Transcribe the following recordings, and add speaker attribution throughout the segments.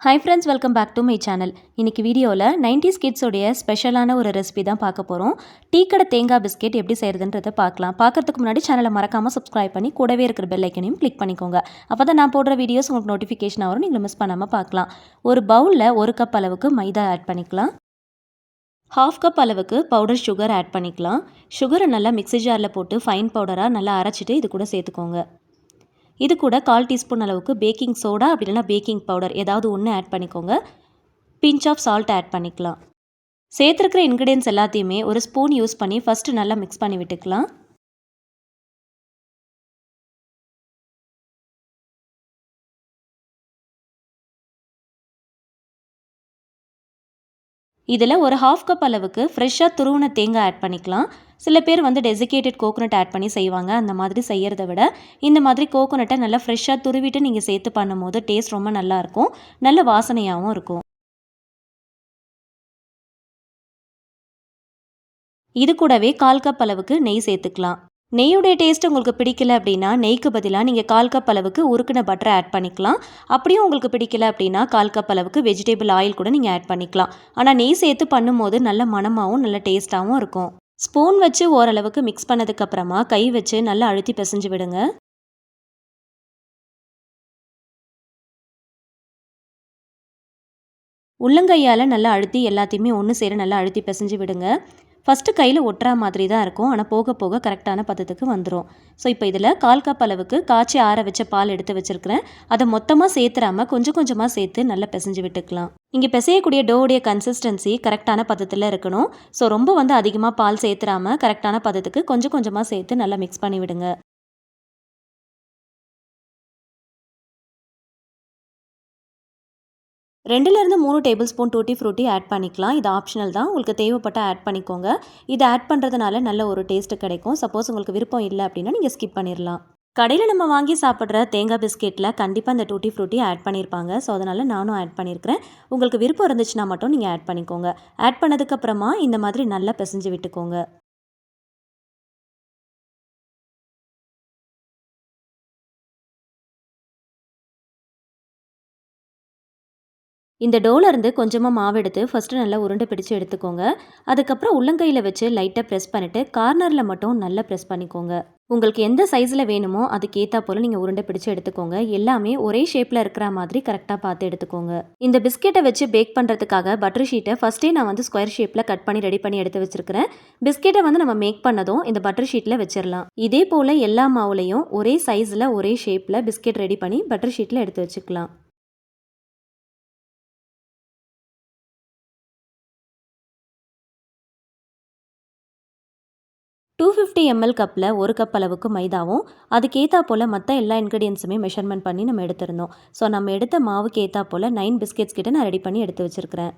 Speaker 1: Hi friends, welcome back to my channel. இன்னைக்கு வீடியோவில் 90s கிட்ஸோடைய ஸ்பெஷலான ஒரு ரெசிபி தான் பார்க்க போகிறோம். டீ கடை தேங்காய் பிஸ்கெட் எப்படி செய்கிறதுன்றதை பார்க்கலாம். பார்க்கறதுக்கு முன்னாடி சேனலை மறக்காமல் சப்ஸ்கிரைப் பண்ணி கூடவே இருக்கிற பெல் ஐக்கனையும் கிளிக் பண்ணிக்கோங்க. அப்போ தான் நான் போடுற வீடியோஸ் உங்களுக்கு நோட்டிஃபிகேஷன் வரும், நீங்கள் மிஸ் பண்ணாமல் பார்க்கலாம். ஒரு பவுலில் 1 கப் அளவுக்கு மைதா ஆட் பண்ணிக்கலாம். 1/2 கப் அளவுக்கு பவுடர் சுகர் ஆட் பண்ணிக்கலாம். சுகரை நல்லா மிக்ஸி ஜாரில் போட்டு ஃபைன் பவுடராக நல்லா அரைச்சிட்டு இது கூட சேர்த்துக்கோங்க. இது கூட 1/4 டீஸ்பூன் அளவுக்கு பேக்கிங் சோடா அப்படி இல்லைனா பேக்கிங் பவுடர் ஏதாவது ஒன்று ஆட் பண்ணிக்கோங்க. பிஞ்ச் ஆஃப் சால்ட் ஆட் பண்ணிக்கலாம். சேர்த்துருக்கிற இன்க்ரீடியன்ஸ் எல்லாத்தையுமே ஒரு ஸ்பூன் யூஸ் பண்ணி ஃபஸ்ட்டு நல்லா மிக்ஸ் பண்ணி விட்டுக்கலாம். இதில் ஒரு 1/2 கப் அளவுக்கு ஃப்ரெஷ்ஷாக துருவின தேங்காய் ஆட் பண்ணிக்கலாம். சில பேர் டெசிகேட்டட் கோகோனட் ஆட் பண்ணி செய்வாங்க. அந்த மாதிரி செய்கிறத விட இந்த மாதிரி கோகோனட்டை நல்லா ஃப்ரெஷ்ஷாக துருவிட்டு நீங்கள் சேர்த்து பண்ணும்போது டேஸ்ட் ரொம்ப நல்லாயிருக்கும், நல்ல வாசனையாகவும் இருக்கும். இது கூடவே 1/4 கப் அளவுக்கு நெய் சேர்த்துக்கலாம். நெய்யுடைய டேஸ்ட் உங்களுக்கு பிடிக்கல அப்படின்னா நெய்க்கு பதிலாக நீங்கள் 1/4 கப் அளவுக்கு உருக்கின பட்டரை ஆட் பண்ணிக்கலாம். அப்படியும் உங்களுக்கு பிடிக்கல அப்படின்னா 1/4 கப் அளவுக்கு வெஜிடபிள் ஆயில் கூட நீங்கள் ஆட் பண்ணிக்கலாம். ஆனால் நெய் சேர்த்து பண்ணும்போது நல்ல மணமாகவும் நல்ல டேஸ்ட்டாகவும் இருக்கும். ஸ்பூன் வச்சு ஓரளவுக்கு மிக்ஸ் பண்ணதுக்கப்புறமா கை வச்சு நல்லா அழுத்தி பிசைஞ்சு விடுங்க. உள்ளங்கையால் நல்லா அழுத்தி எல்லாத்தையுமே ஒன்று சேர நல்லா அழுத்தி பிசைஞ்சு விடுங்க. ஃபஸ்ட்டு கையில் ஒட்டுறா மாதிரி தான் இருக்கும், ஆனால் போக போக கரெக்டான பதத்துக்கு வந்துடும். ஸோ இப்போ இதில் 1/4 கப் அளவுக்கு காய்ச்சி ஆற வச்ச பால் எடுத்து வச்சுருக்கிறேன். அதை மொத்தமாக சேர்த்துறாமல் கொஞ்சம் கொஞ்சமாக சேர்த்து நல்லா பிசைஞ்சு விட்டுக்கலாம். இங்கே பிசையக்கூடிய டோவுடைய கன்சிஸ்டன்சி கரெக்டான பதத்தில் இருக்கணும். ஸோ ரொம்ப அதிகமாக பால் சேர்த்துறாமல் கரெக்டான பதத்துக்கு கொஞ்சம் கொஞ்சமாக சேர்த்து நல்லா மிக்ஸ் பண்ணி விடுங்க. 2லேருந்து 3 tablespoon tutti frutti add பண்ணிக்கலாம். இது ஆப்ஷனல் தான், உங்களுக்கு தேவைப்பட்டால் ஆட் பண்ணிக்கோங்க. இதை ஆட் பண்ணுறதுனால நல்ல ஒரு டேஸ்ட்டு கிடைக்கும். சப்போஸ் உங்களுக்கு விருப்பம் இல்லை அப்படின்னா நீங்கள் ஸ்கிப் பண்ணிடலாம். கடையில் நம்ம வாங்கி சாப்பிட்ற தேங்காய் பிஸ்கெட்டில் கண்டிப்பாக இந்த டூட்டி ஃப்ரூட்டி ஆட் பண்ணியிருப்பாங்க. ஸோ அதனால் நானும் ஆட் பண்ணியிருக்கிறேன். உங்களுக்கு விருப்பம் இருந்துச்சுன்னா மட்டும் நீங்கள் ஆட் பண்ணிக்கோங்க. ஆட் பண்ணதுக்கப்புறமா இந்த மாதிரி நல்லா பிசைஞ்சு விட்டுக்கோங்க. இந்த டோலேருந்து கொஞ்சமாக மாவு எடுத்து ஃபஸ்ட்டு நல்லா உருண்டை பிடிச்சு எடுத்துக்கோங்க. அதுக்கப்புறம் உள்ளங்கையில் வச்சு லைட்டாக ப்ரெஸ் பண்ணிவிட்டு கார்னரில் மட்டும் நல்லா ப்ரெஸ் பண்ணிக்கோங்க. உங்களுக்கு எந்த சைஸில் வேணுமோ அதுக்கேற்றா போல் நீங்கள் உருண்டை பிடிச்சு எடுத்துக்கோங்க. எல்லாமே ஒரே ஷேப்பில் இருக்கிற மாதிரி கரெக்டாக பார்த்து எடுத்துக்கோங்க. இந்த பிஸ்கெட்டை வச்சு பேக் பண்ணுறதுக்காக பட்டர் ஷீட்டை ஃபஸ்ட்டே நான் ஸ்கொயர் ஷேப்பில் கட் பண்ணி ரெடி பண்ணி எடுத்து வச்சுருக்கிறேன். பிஸ்கெட்டை நம்ம மேக் பண்ணதும் இந்த பட்டர் ஷீட்டில் வச்சிடலாம். இதே போல் எல்லா மாவுலையும் ஒரே சைஸில் ஒரே ஷேப்பில் பிஸ்கெட் ரெடி பண்ணி பட்டர் ஷீட்டில் எடுத்து வச்சுக்கலாம். 250 ml கப்பில் 1 கப் அளவுக்கு மைதாவும் அதுக்கேற்றா போல் மற்ற எல்லா இன்க்ரீடியன்ஸுமே மெஷர்மெண்ட் பண்ணி நம்ம எடுத்துருந்தோம். ஸோ நம்ம எடுத்த மாவுக்கு ஏற்றா போல் 9 பிஸ்கெட்ஸ் கிட்ட நான் ரெடி பண்ணி எடுத்து வச்சுருக்கிறேன்.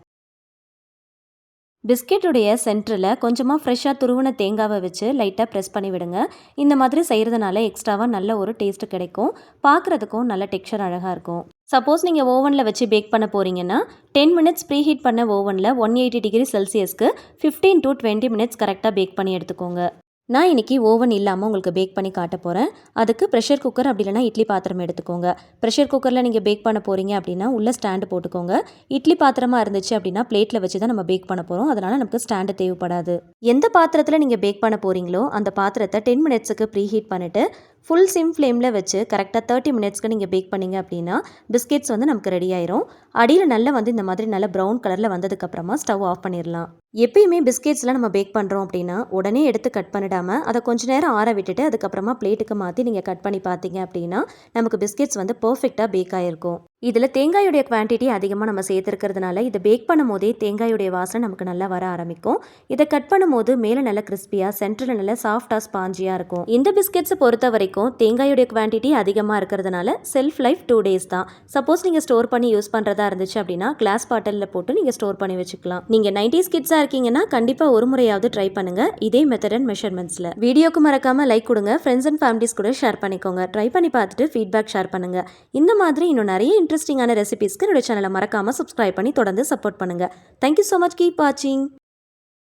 Speaker 1: பிஸ்கெட்டுடைய சென்டரில் கொஞ்சமாக ஃப்ரெஷ்ஷாக துருவின தேங்காவை வச்சு லைட்டாக ப்ரெஸ் பண்ணி விடுங்க. இந்த மாதிரி செய்கிறதுனால எக்ஸ்ட்ராவாக நல்ல ஒரு டேஸ்ட்டு கிடைக்கும், பார்க்குறதுக்கும் நல்ல டெக்ஸ்சர் அழகாக இருக்கும். சப்போஸ் நீங்கள் ஓவனில் வச்சு பேக் பண்ண போகிறீங்கன்னா 10 மினிட்ஸ் ப்ரீ ஹீட் பண்ண ஓவனில் 180 டிகிரி செல்சியஸ்க்கு 15 to 20 மினிட்ஸ் கரெக்டாக பேக் பண்ணி எடுத்துக்கோங்க. நான் இன்றைக்கி ஓவன் இல்லாமல் உங்களுக்கு பேக் பண்ணி காட்ட போகிறேன். அதுக்கு ப்ரெஷர் குக்கர் அப்படி இல்லைனா இட்லி பாத்திரம் எடுத்துக்கோங்க. ப்ரெஷர் குக்கரில் நீங்கள் பேக் பண்ண போகிறீங்க அப்படின்னா உள்ள ஸ்டாண்டு போட்டுக்கோங்க. இட்லி பாத்திரமாக இருந்துச்சு அப்படின்னா பிளேட்டில் வச்சு தான் நம்ம பேக் பண்ண போகிறோம், அதனால் நமக்கு ஸ்டாண்டு தேவைப்படாது. எந்த பாத்திரத்தில் நீங்கள் பேக் பண்ண போகிறீங்களோ அந்த பாத்திரத்தை 10 மினிட்ஸுக்கு ப்ரீ ஹீட் பண்ணிவிட்டு ஃபுல் சிம் ஃப்ளேமில் வச்சு கரெக்டாக 30 மினிட்ஸ்க்கு நீங்கள் பேக் பண்ணிங்க அப்படின்னா பிஸ்கெட்ஸ் நமக்கு ரெடி ஆயிரும். அடியில் நல்லா இந்த மாதிரி நல்ல ப்ரௌன் கலரில் வந்ததுக்கப்புறமா ஸ்டவ் ஆஃப் பண்ணிடலாம். எப்பயுமே பிஸ்கெட்ஸ்லாம் நம்ம பேக் பண்ணுறோம் அப்படின்னா உடனே எடுத்து கட் பண்ணிடாமல் அதை கொஞ்சம் நேரம் ஆற விட்டுட்டு அதுக்கப்புறமா பிளேட்டுக்கு மாற்றி நீங்கள் கட் பண்ணி பார்த்தீங்க அப்படின்னா நமக்கு பிஸ்கெட்ஸ் பர்ஃபெக்டாக பேக் ஆகிருக்கும். இதில் தேங்காயுடைய குவான்டிட்டி அதிகமாக நம்ம சேர்த்துருக்கிறதுனால இதை பேக் பண்ணும் போதே தேங்காயுடைய வாசனை நமக்கு நல்லா வர ஆரம்பிக்கும். இதை கட் பண்ணும் போது மேலே நல்லா கிறிஸ்பியாக சென்டரில் நல்லா சாஃப்டாக ஸ்பாஞ்சியாக இருக்கும். இந்த பிஸ்கெட்ஸை பொறுத்த வரைக்கும் தேங்காயுடைய குவான்டிட்டி அதிகமாக இருக்கிறதுனால செல்ஃப் லைஃப் 2 days தான். சப்போஸ் நீங்கள் ஸ்டோர் பண்ணி யூஸ் பண்ணுறதா இருந்துச்சு அப்படின்னா கிளாஸ் பாட்டிலில் போட்டு நீங்கள் ஸ்டோர் பண்ணி வச்சுக்கலாம். நீங்கள் 90s கிட்ஸாக இருக்கீங்கன்னா கண்டிப்பாக ஒரு முறையாவது ட்ரை பண்ணுங்கள் இதே மெத்தட் அண்ட் மெஷர்மெண்ட்ஸில். வீடியோக்கு மறக்காமல் லைக் கொடுங்க, ஃப்ரெண்ட்ஸ் அண்ட் ஃபேமிலிஸ் கூட ஷேர் பண்ணிக்கோங்க. ட்ரை பண்ணி பார்த்துட்டு ஃபீட்பேக் ஷேர் பண்ணுங்கள். இந்த மாதிரி இன்னும் நிறைய இன்ட்ரெஸ்டிங்கான ரெசிபீஸ்க்கு என்னோட சேனலை மறக்காமல் சப்ஸ்கிரைப் பண்ணி தொடர்ந்து சப்போர்ட் பண்ணுங்கள். Thank you so much. கீப் வாட்சிங்.